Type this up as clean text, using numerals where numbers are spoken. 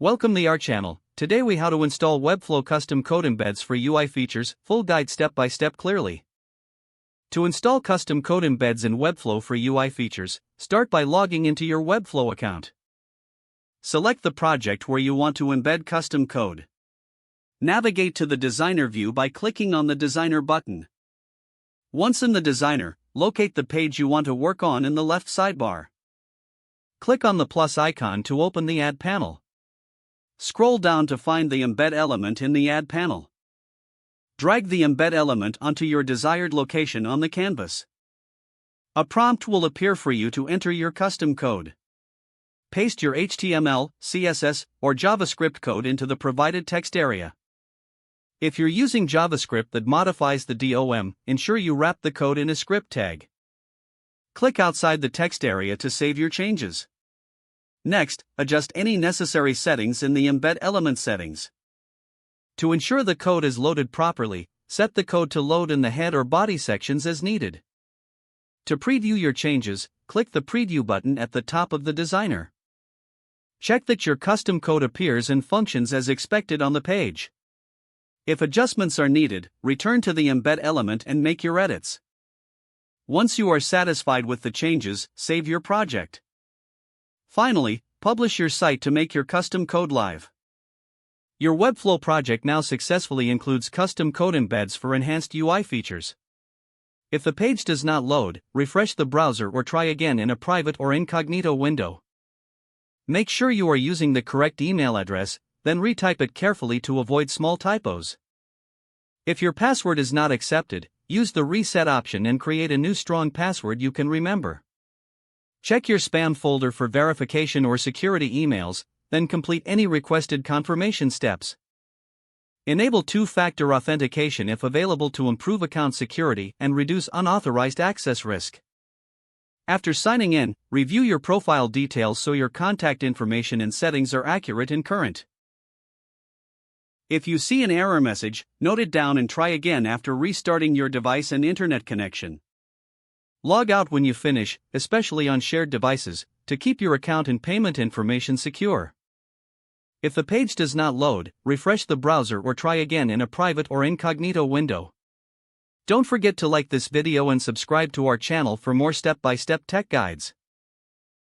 Welcome to our channel. Today we how to install Webflow custom code embeds for UI features, full guide step by step clearly. To install custom code embeds in Webflow for UI features, start by logging into your Webflow account. Select the project where you want to embed custom code. Navigate to the designer view by clicking on the designer button. Once in the designer, locate the page you want to work on in the left sidebar. Click on the plus icon to open the add panel. Scroll down to find the embed element in the add panel. Drag the embed element onto your desired location on the canvas. A prompt will appear for you to enter your custom code. Paste your HTML, CSS, or JavaScript code into the provided text area. If you're using JavaScript that modifies the DOM, ensure you wrap the code in a script tag. Click outside the text area to save your changes. Next, adjust any necessary settings in the embed element settings. To ensure the code is loaded properly, set the code to load in the head or body sections as needed. To preview your changes, click the preview button at the top of the designer. Check that your custom code appears and functions as expected on the page. If adjustments are needed, return to the embed element and make your edits. Once you are satisfied with the changes, save your project. Finally, publish your site to make your custom code live. Your Webflow project now successfully includes custom code embeds for enhanced UI features. If the page does not load, refresh the browser or try again in a private or incognito window. Make sure you are using the correct email address, then retype it carefully to avoid small typos. If your password is not accepted, use the reset option and create a new strong password you can remember. Check your spam folder for verification or security emails, then complete any requested confirmation steps. Enable two-factor authentication if available to improve account security and reduce unauthorized access risk. After signing in, review your profile details so your contact information and settings are accurate and current. If you see an error message, note it down and try again after restarting your device and internet connection. Log out when you finish, especially on shared devices, to keep your account and payment information secure. If the page does not load, refresh the browser or try again in a private or incognito window. Don't forget to like this video and subscribe to our channel for more step-by-step tech guides.